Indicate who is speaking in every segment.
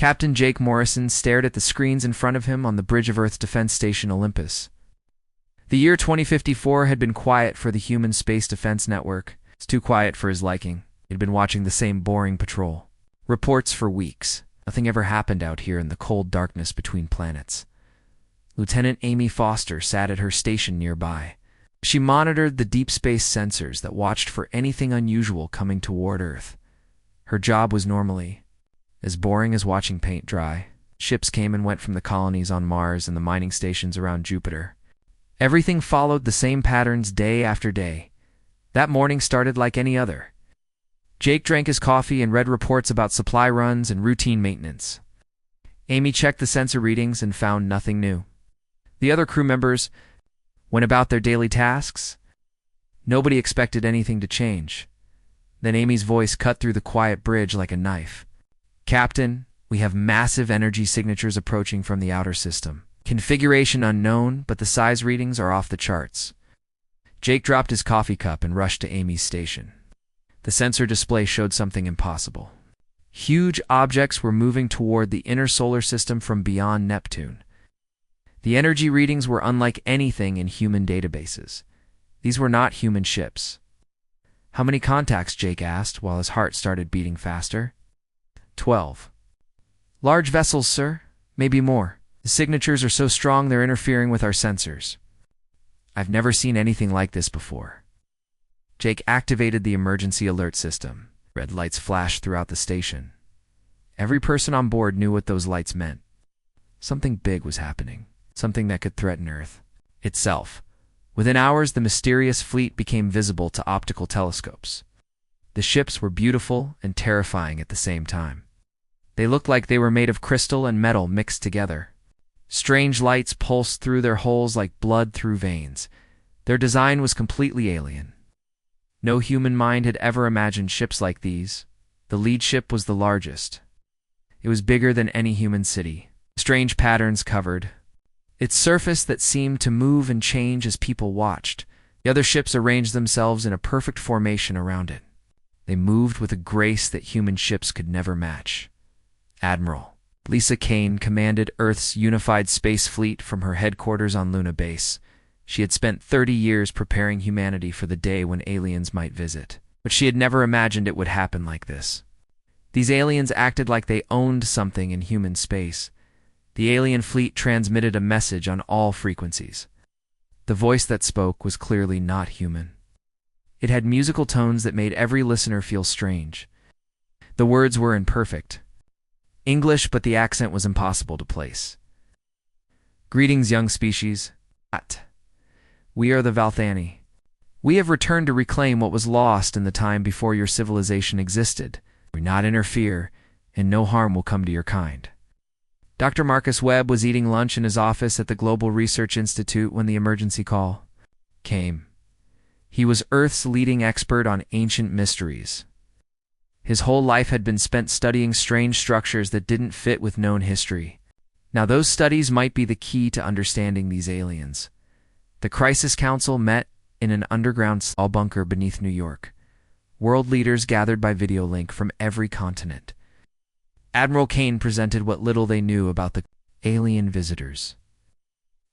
Speaker 1: Captain Jake Morrison stared at the screens in front of him on the bridge of Earth's defense station Olympus. The year 2054 had been quiet for the human space defense network. It's too quiet for his liking. He'd been watching the same boring patrol. Reports for weeks. Nothing ever happened out here in the cold darkness between planets. Lieutenant Amy Foster sat at her station nearby. She monitored the deep space sensors that watched for anything unusual coming toward Earth. Her job was normally as boring as watching paint dry. Ships came and went from the colonies on Mars and the mining stations around Jupiter. Everything followed the same patterns day after day. That morning started like any other. Jake drank his coffee and read reports about supply runs and routine maintenance. Amy checked the sensor readings and found nothing new. The other crew members went about their daily tasks. Nobody expected anything to change. Then Amy's voice cut through the quiet bridge like a knife. "Captain, we have massive energy signatures approaching from the outer system. Configuration unknown, but the size readings are off the charts." Jake dropped his coffee cup and rushed to Amy's station. The sensor display showed something impossible. Huge objects were moving toward the inner solar system from beyond Neptune. The energy readings were unlike anything in human databases. These were not human ships. "How many contacts?" Jake asked, while his heart started beating faster. 12. "Large vessels, sir. Maybe more. The signatures are so strong they're interfering with our sensors." "I've never seen anything like this before." Jake activated the emergency alert system. Red lights flashed throughout the station. Every person on board knew what those lights meant. Something big was happening. Something that could threaten Earth itself. Within hours, the mysterious fleet became visible to optical telescopes. The ships were beautiful and terrifying at the same time. They looked like they were made of crystal and metal mixed together. Strange lights pulsed through their holes like blood through veins. Their design was completely alien. No human mind had ever imagined ships like these. The lead ship was the largest. It was bigger than any human city. Strange patterns covered its surface that seemed to move and change as people watched. The other ships arranged themselves in a perfect formation around it. They moved with a grace that human ships could never match. Admiral Lisa Kane commanded Earth's unified space fleet from her headquarters on Luna Base. She had spent 30 years preparing humanity for the day when aliens might visit, but she had never imagined it would happen like this. These aliens acted like they owned something in human space. The alien fleet transmitted a message on all frequencies. The voice that spoke was clearly not human. It had musical tones that made every listener feel strange. The words were imperfect English, but the accent was impossible to place. "Greetings, young species. We are the Valthani. We have returned to reclaim what was lost in the time before your civilization existed. We will not interfere, and no harm will come to your kind." Dr. Marcus Webb was eating lunch in his office at the Global Research Institute when the emergency call came. He was Earth's leading expert on ancient mysteries. His whole life had been spent studying strange structures that didn't fit with known history. Now those studies might be the key to understanding these aliens. The Crisis Council met in an underground small bunker beneath New York. World leaders gathered by video link from every continent. Admiral Kane presented what little they knew about the alien visitors.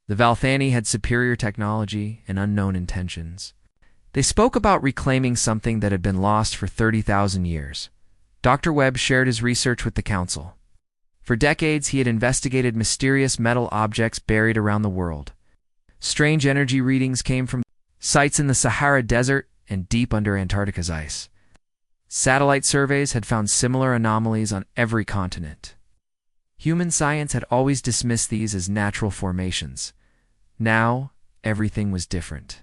Speaker 1: The Valthani had superior technology and unknown intentions. They spoke about reclaiming something that had been lost for 30,000 years. Dr. Webb shared his research with the Council. For decades, he had investigated mysterious metal objects buried around the world. Strange energy readings came from sites in the Sahara Desert and deep under Antarctica's ice. Satellite surveys had found similar anomalies on every continent. Human science had always dismissed these as natural formations. Now, everything was different.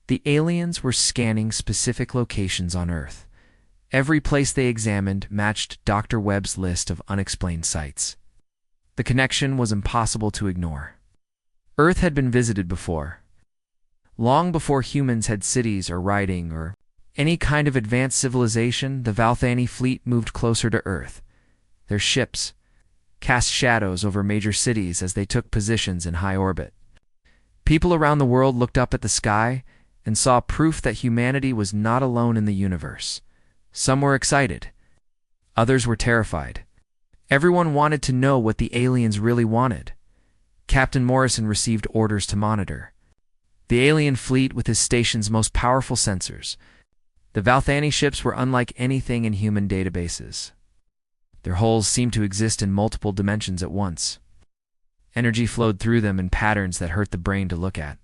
Speaker 1: The aliens were scanning specific locations on Earth. Every place they examined matched Dr. Webb's list of unexplained sites. The connection was impossible to ignore. Earth had been visited before. Long before humans had cities or writing or any kind of advanced civilization, the Valthani fleet moved closer to Earth. Their ships cast shadows over major cities as they took positions in high orbit. People around the world looked up at the sky and saw proof that humanity was not alone in the universe. Some were excited. Others were terrified. Everyone wanted to know what the aliens really wanted. Captain Morrison received orders to monitor the alien fleet with his station's most powerful sensors. The Valthani ships were unlike anything in human databases. Their hulls seemed to exist in multiple dimensions at once. Energy flowed through them in patterns that hurt the brain to look at.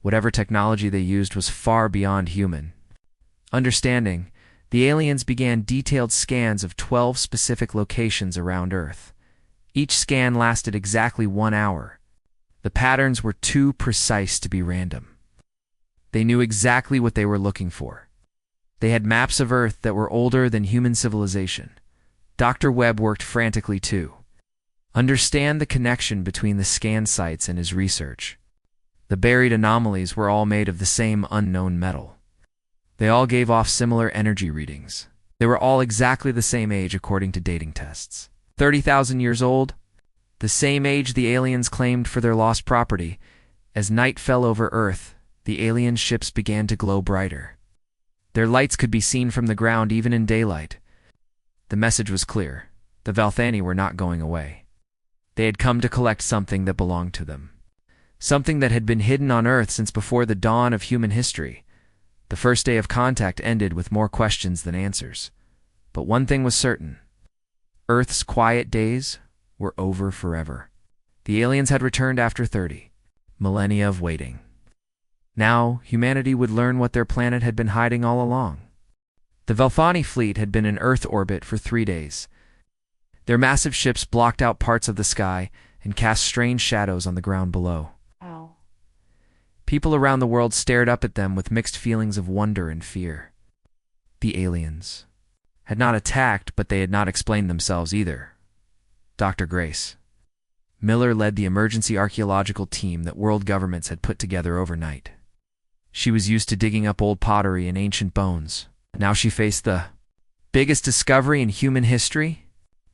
Speaker 1: Whatever technology they used was far beyond human. Understanding, the aliens began detailed scans of 12 specific locations around Earth. Each scan lasted exactly 1 hour. The patterns were too precise to be random. They knew exactly what they were looking for. They had maps of Earth that were older than human civilization. Dr. Webb worked frantically too. Understand the connection between the scan sites and his research. The buried anomalies were all made of the same unknown metal. They all gave off similar energy readings. They were all exactly the same age according to dating tests. 30,000 years old, the same age the aliens claimed for their lost property. As night fell over Earth, the alien ships began to glow brighter. Their lights could be seen from the ground even in daylight. The message was clear. The Valthani were not going away. They had come to collect something that belonged to them. Something that had been hidden on Earth since before the dawn of human history. The first day of contact ended with more questions than answers. But one thing was certain. Earth's quiet days were over forever. The aliens had returned after 30 millennia of waiting. Now, humanity would learn what their planet had been hiding all along. The Valthani fleet had been in Earth orbit for 3 days. Their massive ships blocked out parts of the sky and cast strange shadows on the ground below.
Speaker 2: Wow.
Speaker 1: People around the world stared up at them with mixed feelings of wonder and fear. The aliens had not attacked, but they had not explained themselves either. Dr. Grace Miller led the emergency archaeological team that world governments had put together overnight. She was used to digging up old pottery and ancient bones. Now she faced the biggest discovery in human history.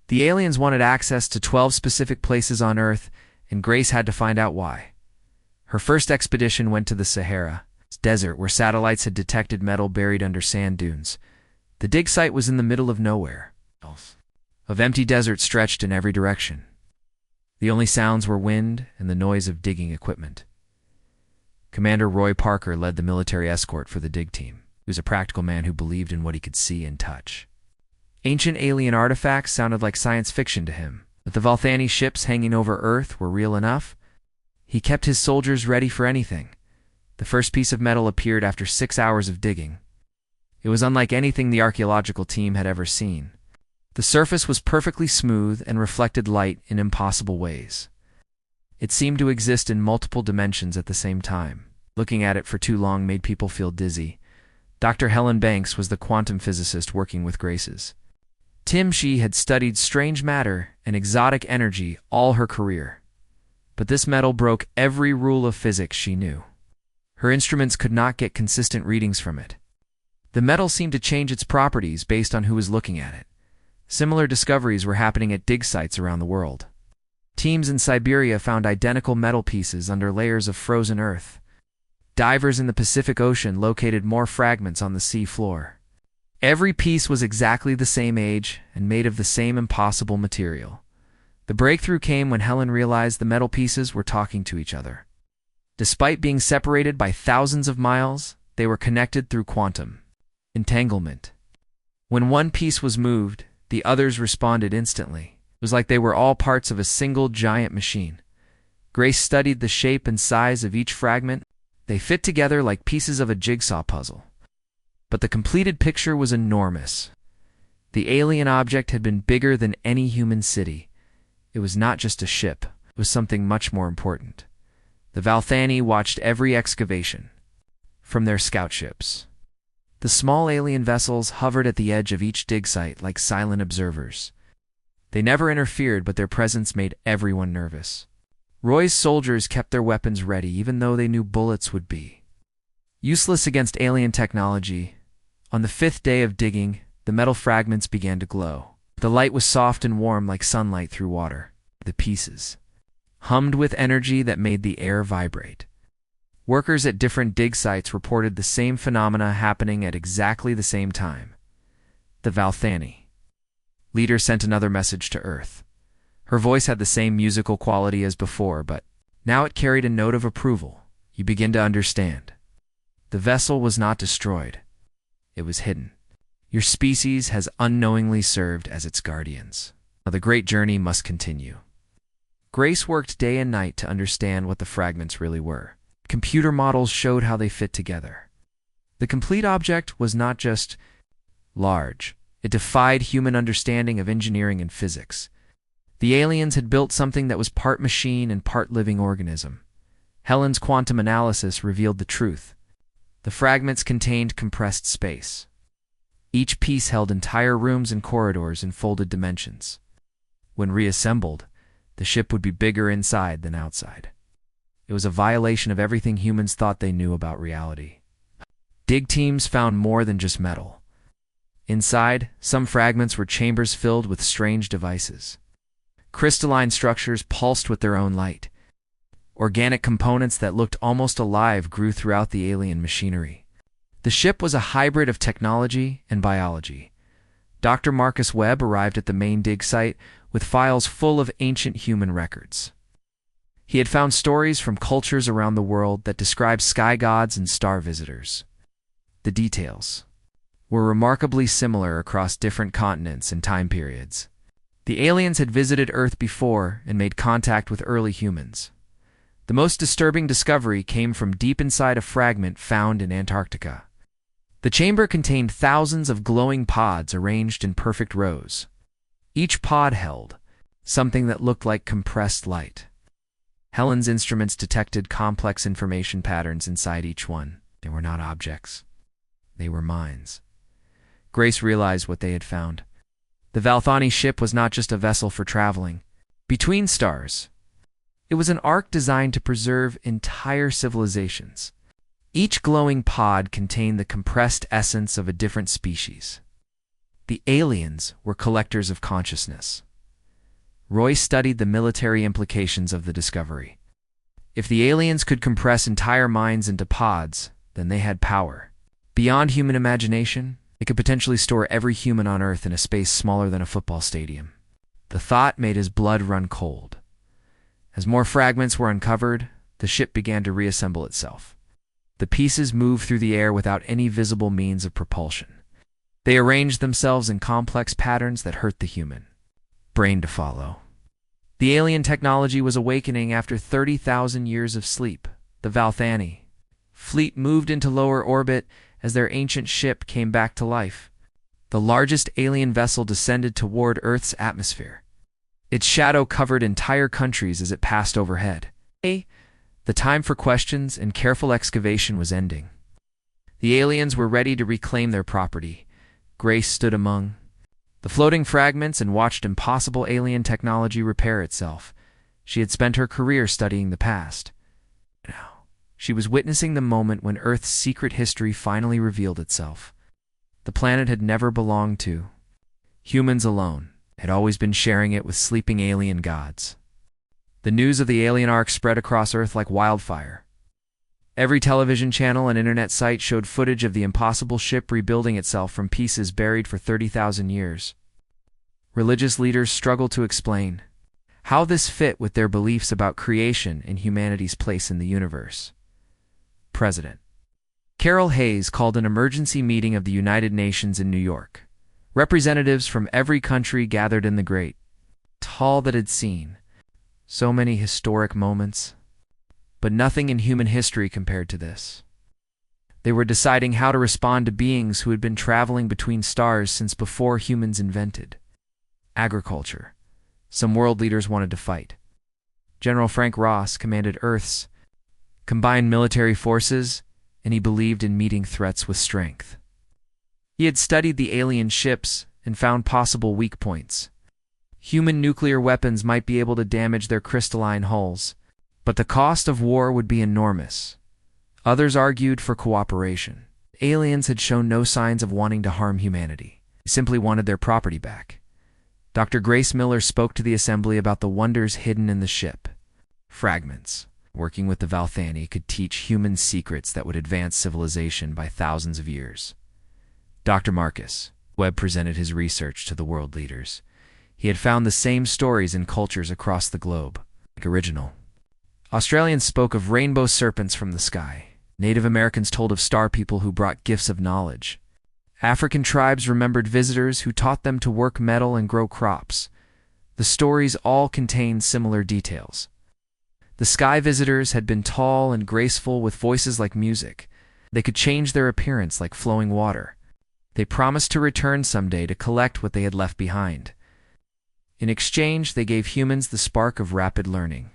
Speaker 1: The aliens wanted access to 12 specific places on Earth, and Grace had to find out why. Her first expedition went to the Sahara Desert, where satellites had detected metal buried under sand dunes. The dig site was in the middle of nowhere. Of empty desert stretched in every direction. The only sounds were wind and the noise of digging equipment. Commander Roy Parker led the military escort for the dig team. He was a practical man who believed in what he could see and touch. Ancient alien artifacts sounded like science fiction to him, but the Valthani ships hanging over Earth were real enough. He kept his soldiers ready for anything. The first piece of metal appeared after 6 hours of digging. It was unlike anything the archaeological team had ever seen. The surface was perfectly smooth and reflected light in impossible ways. It seemed to exist in multiple dimensions at the same time. Looking at it for too long made people feel dizzy. Dr. Helen Banks was the quantum physicist working with Grace's Tim. She had studied strange matter and exotic energy all her career. But this metal broke every rule of physics she knew. Her instruments could not get consistent readings from it. The metal seemed to change its properties based on who was looking at it. Similar discoveries were happening at dig sites around the world. Teams in Siberia found identical metal pieces under layers of frozen earth. Divers in the Pacific Ocean located more fragments on the sea floor. Every piece was exactly the same age and made of the same impossible material. The breakthrough came when Helen realized the metal pieces were talking to each other. Despite being separated by thousands of miles, they were connected through quantum entanglement. When one piece was moved, the others responded instantly. It was like they were all parts of a single giant machine. Grace studied the shape and size of each fragment. They fit together like pieces of a jigsaw puzzle. But the completed picture was enormous. The alien object had been bigger than any human city. It was not just a ship. It was something much more important. The Valthani watched every excavation from their scout ships. The small alien vessels hovered at the edge of each dig site like silent observers. They never interfered, but their presence made everyone nervous. Roy's soldiers kept their weapons ready even though they knew bullets would be useless against alien technology. On the 5th day of digging, the metal fragments began to glow. The light was soft and warm like sunlight through water. The pieces hummed with energy that made the air vibrate. Workers at different dig sites reported the same phenomena happening at exactly the same time. The Valthani Leader sent another message to Earth. Her voice had the same musical quality as before, but now it carried a note of approval. You begin to understand. The vessel was not destroyed. It was hidden. Your species has unknowingly served as its guardians. Now the great journey must continue. Grace worked day and night to understand what the fragments really were. Computer models showed how they fit together. The complete object was not just large. It defied human understanding of engineering and physics. The aliens had built something that was part machine and part living organism. Helen's quantum analysis revealed the truth. The fragments contained compressed space. Each piece held entire rooms and corridors in folded dimensions. When reassembled, the ship would be bigger inside than outside. It was a violation of everything humans thought they knew about reality. Dig teams found more than just metal. Inside, some fragments were chambers filled with strange devices. Crystalline structures pulsed with their own light. Organic components that looked almost alive grew throughout the alien machinery. The ship was a hybrid of technology and biology. Dr. Marcus Webb arrived at the main dig site with files full of ancient human records. He had found stories from cultures around the world that described sky gods and star visitors. The details were remarkably similar across different continents and time periods. The aliens had visited Earth before and made contact with early humans. The most disturbing discovery came from deep inside a fragment found in Antarctica. The chamber contained thousands of glowing pods arranged in perfect rows. Each pod held something that looked like compressed light. Helen's instruments detected complex information patterns inside each one. They were not objects. They were minds. Grace realized what they had found. The Valthani ship was not just a vessel for traveling between stars. It was an ark designed to preserve entire civilizations. Each glowing pod contained the compressed essence of a different species. The aliens were collectors of consciousness. Roy studied the military implications of the discovery. If the aliens could compress entire minds into pods, then they had power. Beyond human imagination, they could potentially store every human on Earth in a space smaller than a football stadium. The thought made his blood run cold. As more fragments were uncovered, the ship began to reassemble itself. The pieces moved through the air without any visible means of propulsion. They arranged themselves in complex patterns that hurt the human brain to follow. The alien technology was awakening after 30,000 years of sleep. The Valthani fleet moved into lower orbit as their ancient ship came back to life. The largest alien vessel descended toward Earth's atmosphere. Its shadow covered entire countries as it passed overhead. The time for questions and careful excavation was ending. The aliens were ready to reclaim their property. Grace stood among the floating fragments and watched impossible alien technology repair itself. She had spent her career studying the past. Now, she was witnessing the moment when Earth's secret history finally revealed itself. The planet had never belonged to humans alone. Had always been sharing it with sleeping alien gods. The news of the alien ark spread across Earth like wildfire. Every television channel and internet site showed footage of the impossible ship rebuilding itself from pieces buried for 30,000 years. Religious leaders struggled to explain how this fit with their beliefs about creation and humanity's place in the universe. President Carol Hayes called an emergency meeting of the United Nations in New York. Representatives from every country gathered in the great hall that had seen so many historic moments, but nothing in human history compared to this. They were deciding how to respond to beings who had been traveling between stars since before humans invented agriculture. Some world leaders wanted to fight. General Frank Ross commanded Earth's combined military forces, and he believed in meeting threats with strength. He had studied the alien ships and found possible weak points. Human nuclear weapons might be able to damage their crystalline hulls, but the cost of war would be enormous. Others argued for cooperation. Aliens had shown no signs of wanting to harm humanity. They simply wanted their property back. Dr. Grace Miller spoke to the assembly about the wonders hidden in the ship. Fragments. Working with the Valthani could teach humans secrets that would advance civilization by thousands of years. Dr. Marcus Webb presented his research to the world leaders. He had found the same stories in cultures across the globe, like original. Australians spoke of rainbow serpents from the sky. Native Americans told of star people who brought gifts of knowledge. African tribes remembered visitors who taught them to work metal and grow crops. The stories all contained similar details. The sky visitors had been tall and graceful with voices like music. They could change their appearance like flowing water. They promised to return someday to collect what they had left behind. In exchange, they gave humans the spark of rapid learning.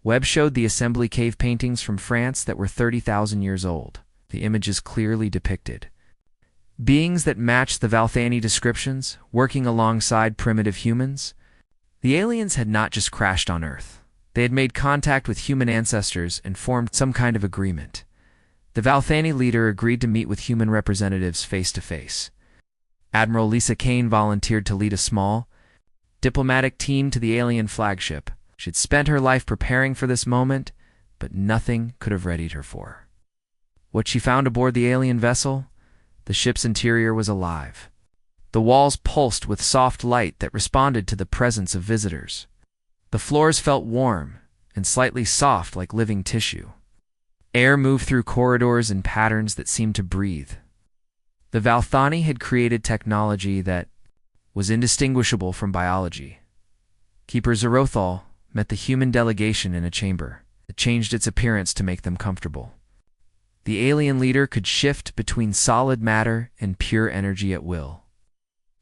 Speaker 1: Webb showed the assembly cave paintings from France that were 30,000 years old. The images clearly depicted beings that matched the Valthani descriptions, working alongside primitive humans. The aliens had not just crashed on Earth. They had made contact with human ancestors and formed some kind of agreement. The Valthani leader agreed to meet with human representatives face to face. Admiral Lisa Kane volunteered to lead a small, diplomatic team to the alien flagship. She had spent her life preparing for this moment, but nothing could have readied her for. What she found aboard the alien vessel? The ship's interior was alive. The walls pulsed with soft light that responded to the presence of visitors. The floors felt warm and slightly soft like living tissue. Air moved through corridors in patterns that seemed to breathe. The Valthani had created technology that was indistinguishable from biology. Keeper Zerothal met the human delegation in a chamber. It changed its appearance to make them comfortable. The alien leader could shift between solid matter and pure energy at will.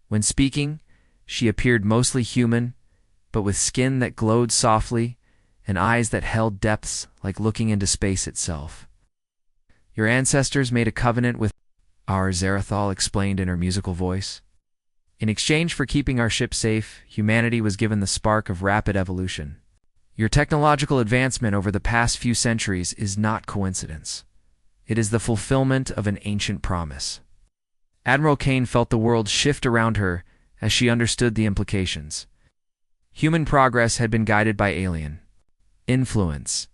Speaker 1: When speaking, she appeared mostly human, but with skin that glowed softly and eyes that held depths like looking into space itself. Your ancestors made a covenant with our Zarathal explained in her musical voice. In exchange for keeping our ship safe, humanity was given the spark of rapid evolution. Your technological advancement over the past few centuries is not coincidence. It is the fulfillment of an ancient promise. Admiral Kane felt the world shift around her as she understood the implications. Human progress had been guided by alien influence.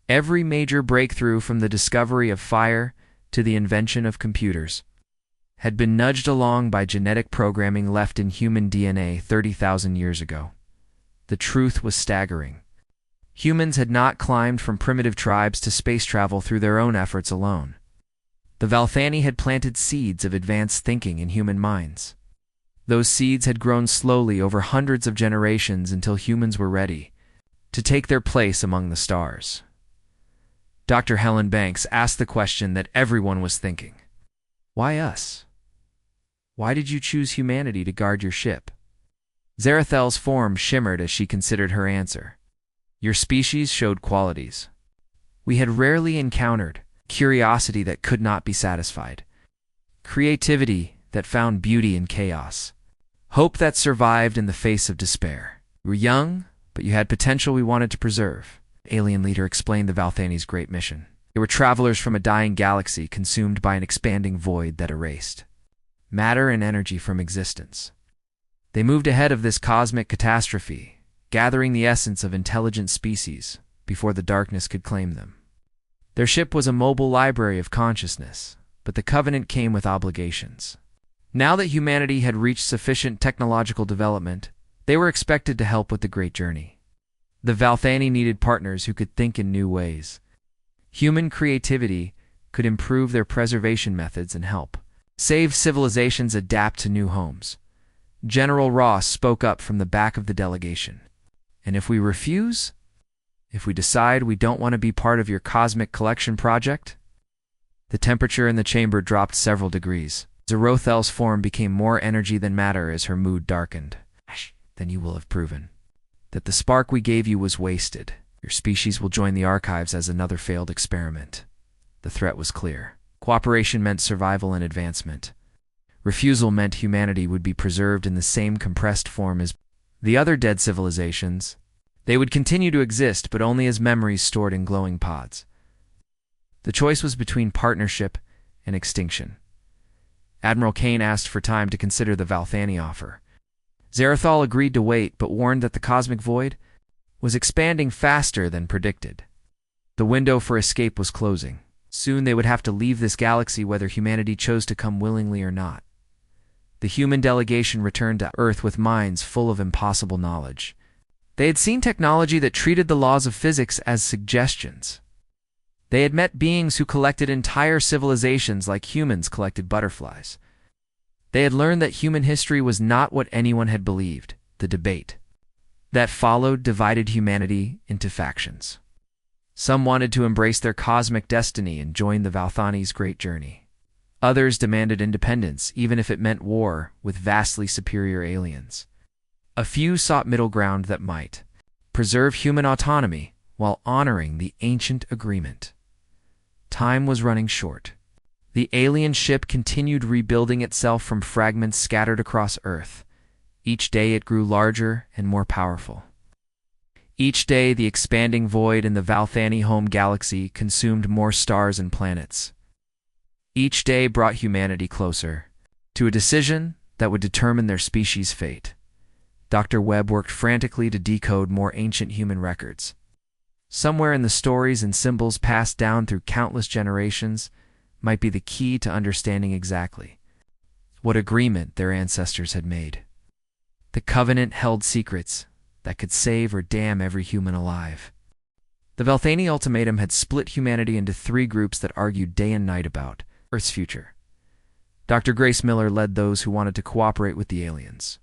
Speaker 1: Every major breakthrough, from the discovery of fire to the invention of computers, had been nudged along by genetic programming left in human DNA 30,000 years ago. The truth was staggering. Humans had not climbed from primitive tribes to space travel through their own efforts alone. The Valthani had planted seeds of advanced thinking in human minds. Those seeds had grown slowly over hundreds of generations until humans were ready to take their place among the stars. Dr. Helen Banks asked the question that everyone was thinking. Why us? Why did you choose humanity to guard your ship? Zarathel's form shimmered as she considered her answer. Your species showed qualities we had rarely encountered: curiosity that could not be satisfied, creativity that found beauty in chaos, hope that survived in the face of despair. You were young, but you had potential we wanted to preserve. The alien leader explained the Valthani's great mission. They were travelers from a dying galaxy consumed by an expanding void that erased matter and energy from existence. They moved ahead of this cosmic catastrophe, gathering the essence of intelligent species before the darkness could claim them. Their ship was a mobile library of consciousness, but the Covenant came with obligations. Now that humanity had reached sufficient technological development, they were expected to help with the great journey. The Valthani needed partners who could think in new ways. Human creativity could improve their preservation methods and help save civilizations adapt to new homes. General Ross spoke up from the back of the delegation. And if we refuse? If we decide we don't want to be part of your cosmic collection project? The temperature in the chamber dropped several degrees. Zerothel's form became more energy than matter as her mood darkened. Then you will have proven that the spark we gave you was wasted. Your species will join the archives as another failed experiment. The threat was clear. Cooperation meant survival and advancement. Refusal meant humanity would be preserved in the same compressed form as the other dead civilizations. They would continue to exist, but only as memories stored in glowing pods. The choice was between partnership and extinction. Admiral Kane asked for time to consider the Valthani offer. Zarathal agreed to wait, but warned that the cosmic void was expanding faster than predicted. The window for escape was closing. Soon they would have to leave this galaxy whether humanity chose to come willingly or not. the human delegation returned to Earth with minds full of impossible knowledge. They had seen technology that treated the laws of physics as suggestions. They had met beings who collected entire civilizations like humans collected butterflies. They had learned that human history was not what anyone had believed. The debate that followed divided humanity into factions. Some wanted to embrace their cosmic destiny and join the Valthani's great journey. Others demanded independence, even if it meant war with vastly superior aliens. A few sought middle ground that might preserve human autonomy while honoring the ancient agreement. Time was running short. The alien ship continued rebuilding itself from fragments scattered across Earth. Each day it grew larger and more powerful. Each day the expanding void in the Valthani home galaxy consumed more stars and planets. Each day brought humanity closer to a decision that would determine their species' fate. Dr. Webb worked frantically to decode more ancient human records. Somewhere in the stories and symbols passed down through countless generations might be the key to understanding exactly what agreement their ancestors had made. The Covenant held secrets that could save or damn every human alive. The Valthani ultimatum had split humanity into three groups that argued day and night about Earth's future. Dr. Grace Miller led those who wanted to cooperate with the aliens.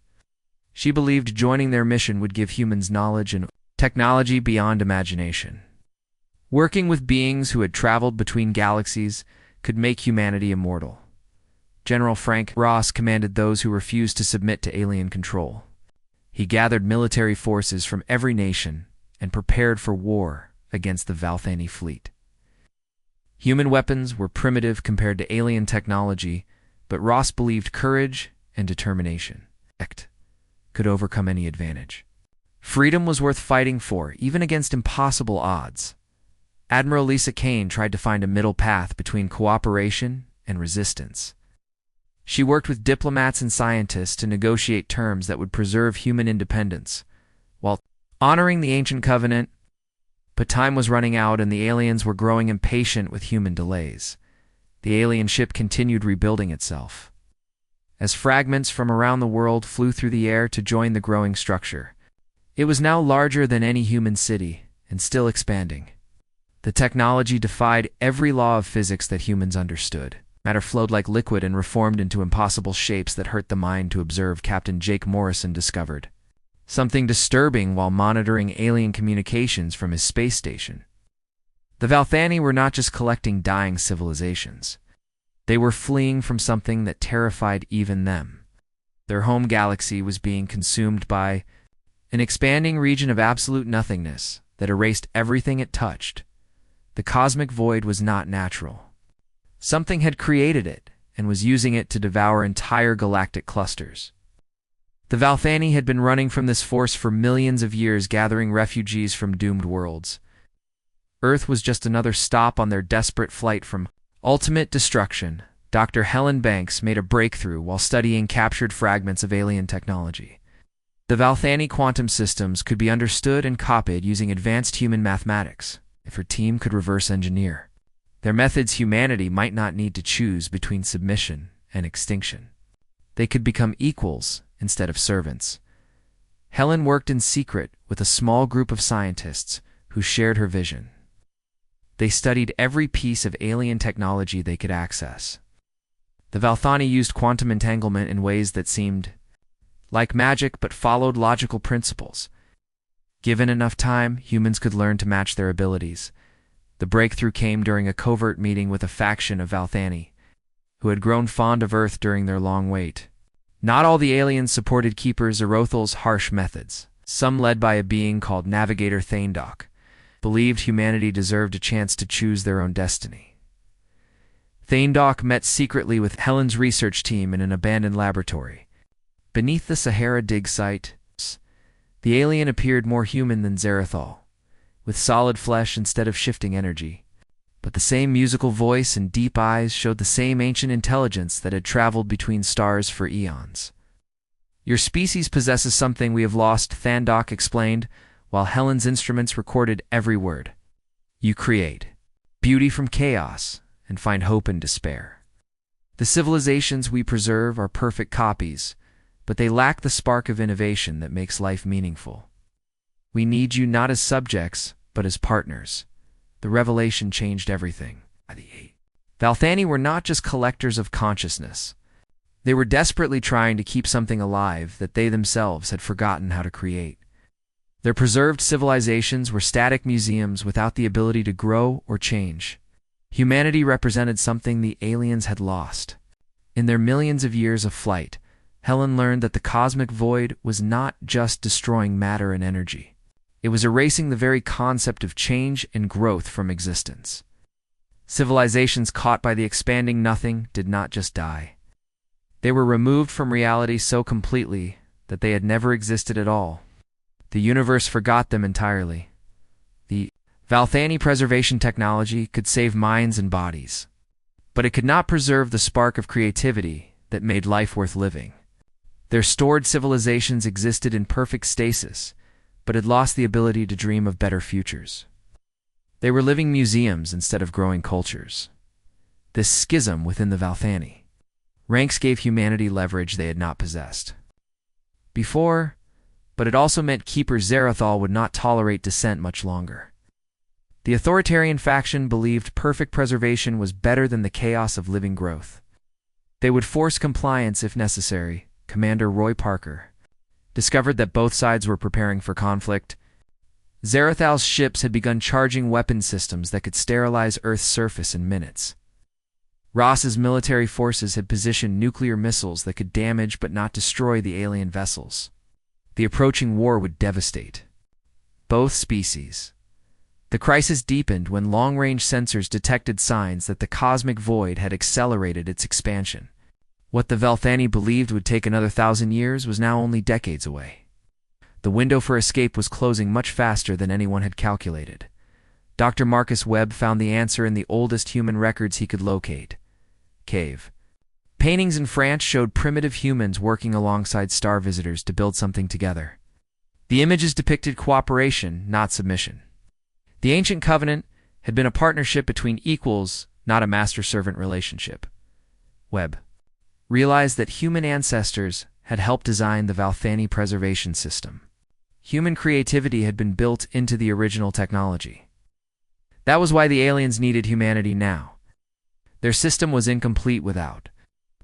Speaker 1: She believed joining their mission would give humans knowledge and technology beyond imagination. Working with beings who had traveled between galaxies could make humanity immortal. General Frank Ross commanded those who refused to submit to alien control. He gathered military forces from every nation and prepared for war against the Valthani fleet. Human weapons were primitive compared to alien technology, but Ross believed courage and determination could overcome any advantage. Freedom was worth fighting for, even against impossible odds. Admiral Lisa Kane tried to find a middle path between cooperation and resistance. She worked with diplomats and scientists to negotiate terms that would preserve human independence, while honoring the ancient covenant. But time was running out and the aliens were growing impatient with human delays. The alien ship continued rebuilding itself. As fragments from around the world flew through the air to join the growing structure, it was now larger than any human city and still expanding. The technology defied every law of physics that humans understood. Matter flowed like liquid and reformed into impossible shapes that hurt the mind to observe, Captain Jake Morrison discovered something disturbing while monitoring alien communications from his space station. The Valthani were not just collecting dying civilizations. They were fleeing from something that terrified even them. Their home galaxy was being consumed by an expanding region of absolute nothingness that erased everything it touched. The cosmic void was not natural. Something had created it and was using it to devour entire galactic clusters. The Valthani had been running from this force for millions of years, gathering refugees from doomed worlds. Earth was just another stop on their desperate flight from ultimate destruction. Dr. Helen Banks made a breakthrough while studying captured fragments of alien technology. The Valthani quantum systems could be understood and copied using advanced human mathematics, if her team could reverse engineer their methods. Humanity might not need to choose between submission and extinction. They could become equals instead of servants. Helen worked in secret with a small group of scientists who shared her vision. They studied every piece of alien technology they could access. The Valthani used quantum entanglement in ways that seemed like magic but followed logical principles. Given enough time, humans could learn to match their abilities. The breakthrough came during a covert meeting with a faction of Valthani, who had grown fond of Earth during their long wait. Not all the aliens supported Keeper Zerothal's harsh methods. Some, led by a being called Navigator Thaindok, believed humanity deserved a chance to choose their own destiny. Thaindok met secretly with Helen's research team in an abandoned laboratory. Beneath the Sahara dig site, the alien appeared more human than Zerathal, with solid flesh instead of shifting energy. But the same musical voice and deep eyes showed the same ancient intelligence that had traveled between stars for eons. "Your species possesses something we have lost," Thaindok explained, while Helen's instruments recorded every word. "You create beauty from chaos and find hope in despair." The civilizations we preserve are perfect copies, but they lack the spark of innovation that makes life meaningful. We need you not as subjects, but as partners. The revelation changed everything. Valthani were not just collectors of consciousness. They were desperately trying to keep something alive that they themselves had forgotten how to create. Their preserved civilizations were static museums without the ability to grow or change. Humanity represented something the aliens had lost. In their millions of years of flight, Helen learned that the cosmic void was not just destroying matter and energy. It was erasing the very concept of change and growth from existence. Civilizations caught by the expanding nothing did not just die. They were removed from reality so completely that they had never existed at all. The universe forgot them entirely. The Valthani preservation technology could save minds and bodies, but it could not preserve the spark of creativity that made life worth living. Their stored civilizations existed in perfect stasis, but had lost the ability to dream of better futures. They were living museums instead of growing cultures. This schism within the Valthani ranks gave humanity leverage they had not possessed before, but it also meant Keeper Zarathal would not tolerate dissent much longer. The authoritarian faction believed perfect preservation was better than the chaos of living growth. They would force compliance if necessary. Commander Roy Parker discovered that both sides were preparing for conflict. Zarathal's ships had begun charging weapon systems that could sterilize Earth's surface in minutes. Ross's military forces had positioned nuclear missiles that could damage but not destroy the alien vessels. The approaching war would devastate both species. The crisis deepened when long-range sensors detected signs that the cosmic void had accelerated its expansion. What the Valthani believed would take another 1,000 years was now only decades away. The window for escape was closing much faster than anyone had calculated. Dr. Marcus Webb found the answer in the oldest human records he could locate: cave paintings in France showed primitive humans working alongside star visitors to build something together. The images depicted cooperation, not submission. The ancient covenant had been a partnership between equals, not a master-servant relationship. Webb realized that human ancestors had helped design the Valthani preservation system. Human creativity had been built into the original technology. That was why the aliens needed humanity now. Their system was incomplete without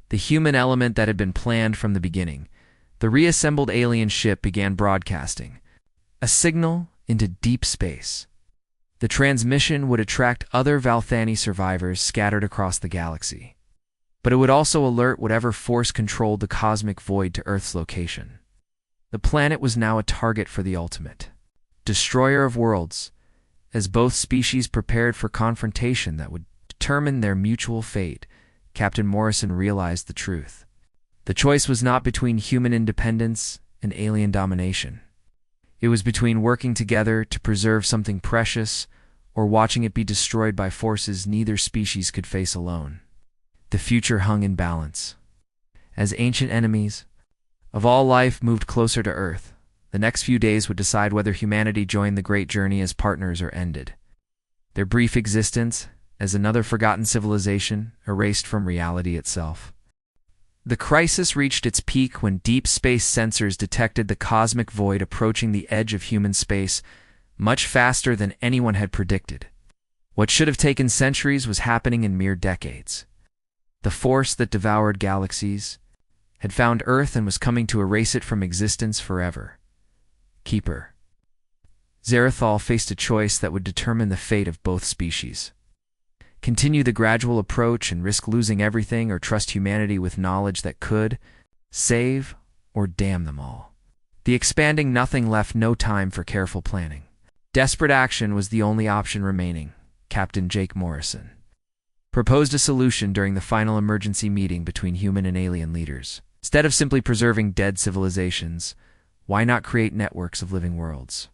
Speaker 1: the human element that had been planned from the beginning. The reassembled alien ship began broadcasting a signal into deep space. The transmission would attract other Valthani survivors scattered across the galaxy, but it would also alert whatever force controlled the cosmic void to Earth's location. The planet was now a target for the ultimate destroyer of worlds, as both species prepared for confrontation that would determine their mutual fate. Captain Morrison realized the truth. The choice was not between human independence and alien domination. It was between working together to preserve something precious or watching it be destroyed by forces neither species could face alone. The future hung in balance. As ancient enemies of all life moved closer to Earth, the next few days would decide whether humanity joined the great journey as partners or ended their brief existence as another forgotten civilization erased from reality itself. The crisis reached its peak when deep space sensors detected the cosmic void approaching the edge of human space much faster than anyone had predicted. What should have taken centuries was happening in mere decades. The force that devoured galaxies had found Earth and was coming to erase it from existence forever. Keeper Zarathal faced a choice that would determine the fate of both species. Continue the gradual approach and risk losing everything, or trust humanity with knowledge that could save or damn them all. The expanding nothing left no time for careful planning. Desperate action was the only option remaining. Captain Jake Morrison proposed a solution during the final emergency meeting between human and alien leaders. Instead of simply preserving dead civilizations, why not create networks of living worlds?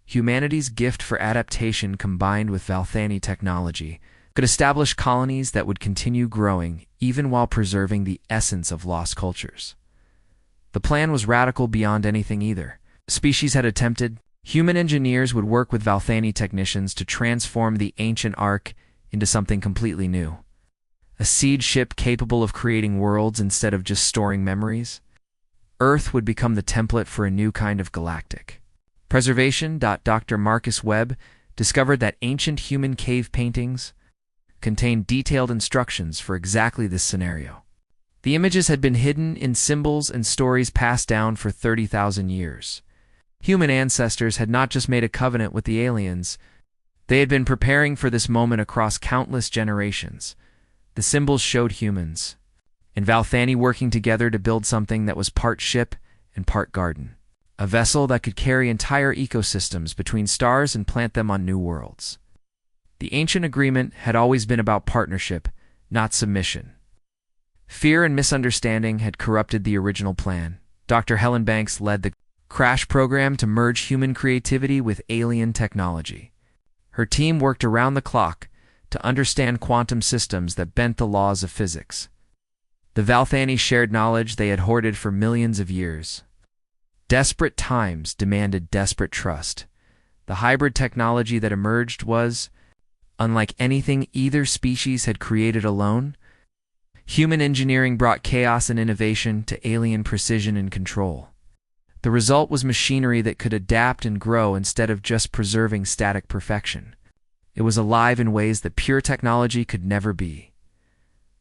Speaker 1: Humanity's gift for adaptation combined with Valthani technology could establish colonies that would continue growing even while preserving the essence of lost cultures. The plan was radical beyond anything either species had attempted. Human engineers would work with Valthani technicians to transform the ancient Ark into something completely new. a seed ship capable of creating worlds instead of just storing memories. Earth would become the template for a new kind of galactic preservation. Dr. Marcus Webb discovered that ancient human cave paintings contained detailed instructions for exactly this scenario. The images had been hidden in symbols and stories passed down for 30,000 years. Human ancestors had not just made a covenant with the aliens, they had been preparing for this moment across countless generations. The symbols showed humans and Valthani working together to build something that was part ship and part garden, a vessel that could carry entire ecosystems between stars and plant them on new worlds. The ancient agreement had always been about partnership, not submission. Fear and misunderstanding had corrupted the original plan. Dr. Helen Banks led the Crash program to merge human creativity with alien technology. Her team worked around the clock to understand quantum systems that bent the laws of physics. The Valthani shared knowledge they had hoarded for millions of years. Desperate times demanded desperate trust. The hybrid technology that emerged was, unlike anything either species had created alone. Human engineering brought chaos and innovation to alien precision and control. The result was machinery that could adapt and grow instead of just preserving static perfection. It was alive in ways that pure technology could never be.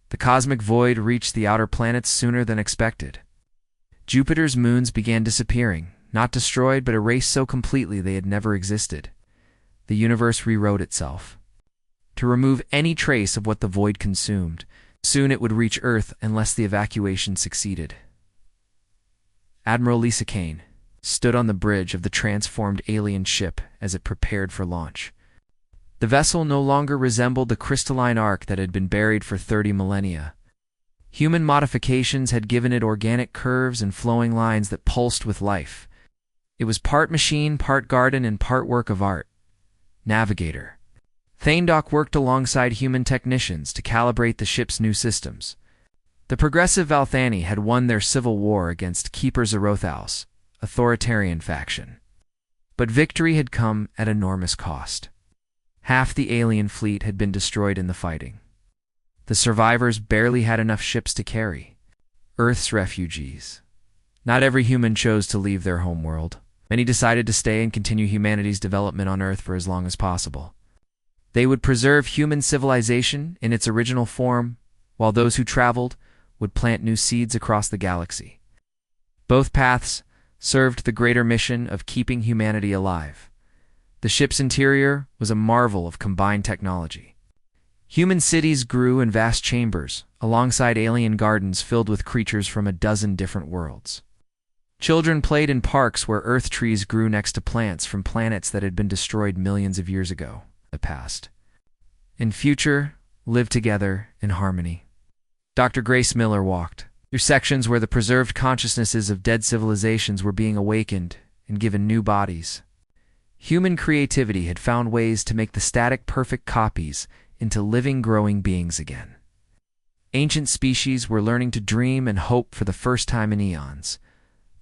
Speaker 1: The cosmic void reached the outer planets sooner than expected. Jupiter's moons began disappearing, not destroyed but erased so completely they had never existed. The universe rewrote itself to remove any trace of what the void consumed. Soon it would reach Earth unless the evacuation succeeded. Admiral Lisa Kane stood on the bridge of the transformed alien ship as it prepared for launch. The vessel no longer resembled the crystalline ark that had been buried for 30 millennia. Human modifications had given it organic curves and flowing lines that pulsed with life. It was part machine, part garden, and part work of art. Navigator Thaindok worked alongside human technicians to calibrate the ship's new systems. The progressive Valthani had won their civil war against Keeper Zerothaus, authoritarian faction. But victory had come at enormous cost. Half the alien fleet had been destroyed in the fighting. The survivors barely had enough ships to carry. Earth's refugees. Not every human chose to leave their homeworld. Many decided to stay and continue humanity's development on Earth for as long as possible. They would preserve human civilization in its original form, while those who traveled would plant new seeds across the galaxy. Both paths served the greater mission of keeping humanity alive. The ship's interior was a marvel of combined technology. Human cities grew in vast chambers, alongside alien gardens filled with creatures from a dozen different worlds. Children played in parks where Earth trees grew next to plants from planets that had been destroyed millions of years ago. The past and future lived together in harmony. Dr. Grace Miller walked through sections where the preserved consciousnesses of dead civilizations were being awakened and given new bodies. Human creativity had found ways to make the static perfect copies into living, growing beings again. Ancient species were learning to dream and hope for the first time in eons.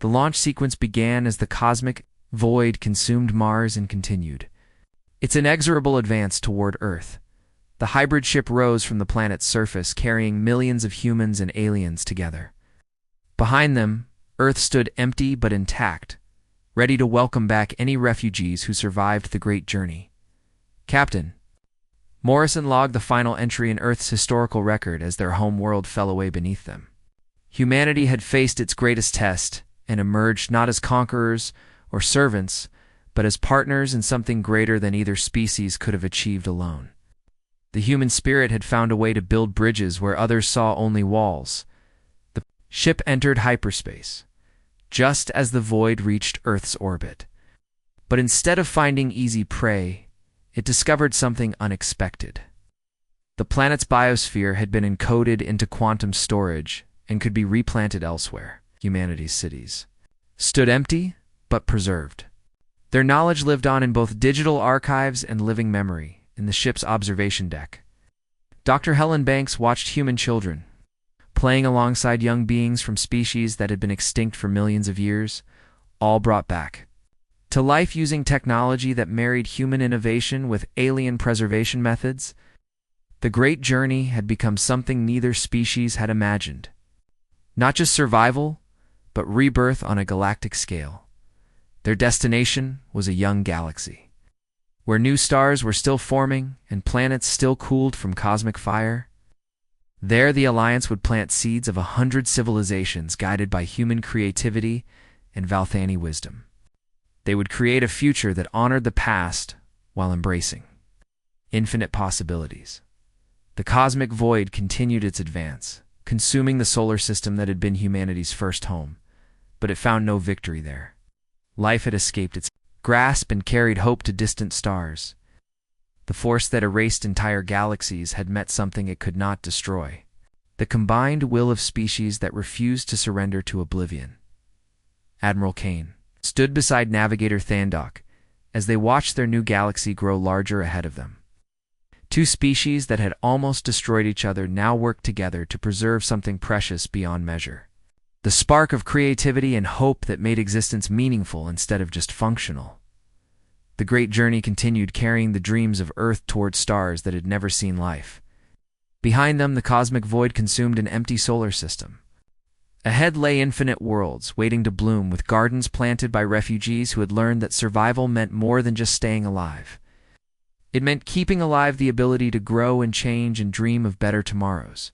Speaker 1: The launch sequence began as the cosmic void consumed Mars and continued its inexorable advance toward Earth. The hybrid ship rose from the planet's surface, carrying millions of humans and aliens together. Behind them, Earth stood empty but intact, ready to welcome back any refugees who survived the great journey. Captain Morrison logged the final entry in Earth's historical record as their home world fell away beneath them. Humanity had faced its greatest test and emerged not as conquerors or servants, but as partners in something greater than either species could have achieved alone. The human spirit had found a way to build bridges where others saw only walls. The ship entered hyperspace, just as the void reached Earth's orbit. But instead of finding easy prey, it discovered something unexpected. The planet's biosphere had been encoded into quantum storage and could be replanted elsewhere. Humanity's cities stood empty, but preserved. Their knowledge lived on in both digital archives and living memory in the ship's observation deck. Dr. Helen Banks watched human children, playing alongside young beings from species that had been extinct for millions of years, all brought back to life using technology that married human innovation with alien preservation methods. The great journey had become something neither species had imagined. Not just survival, but rebirth on a galactic scale. Their destination was a young galaxy, where new stars were still forming and planets still cooled from cosmic fire. There the Alliance would plant seeds of 100 civilizations guided by human creativity and Valthani wisdom. They would create a future that honored the past while embracing infinite possibilities. The cosmic void continued its advance, consuming the solar system that had been humanity's first home, but it found no victory there. Life had escaped its grasp and carried hope to distant stars. The force that erased entire galaxies had met something it could not destroy: the combined will of species that refused to surrender to oblivion. Admiral Kane stood beside Navigator Thandok as they watched their new galaxy grow larger ahead of them. Two species that had almost destroyed each other now worked together to preserve something precious beyond measure: the spark of creativity and hope that made existence meaningful instead of just functional. The great journey continued, carrying the dreams of Earth toward stars that had never seen life. Behind them, the cosmic void consumed an empty solar system. Ahead lay infinite worlds, waiting to bloom, with gardens planted by refugees who had learned that survival meant more than just staying alive. It meant keeping alive the ability to grow and change and dream of better tomorrows.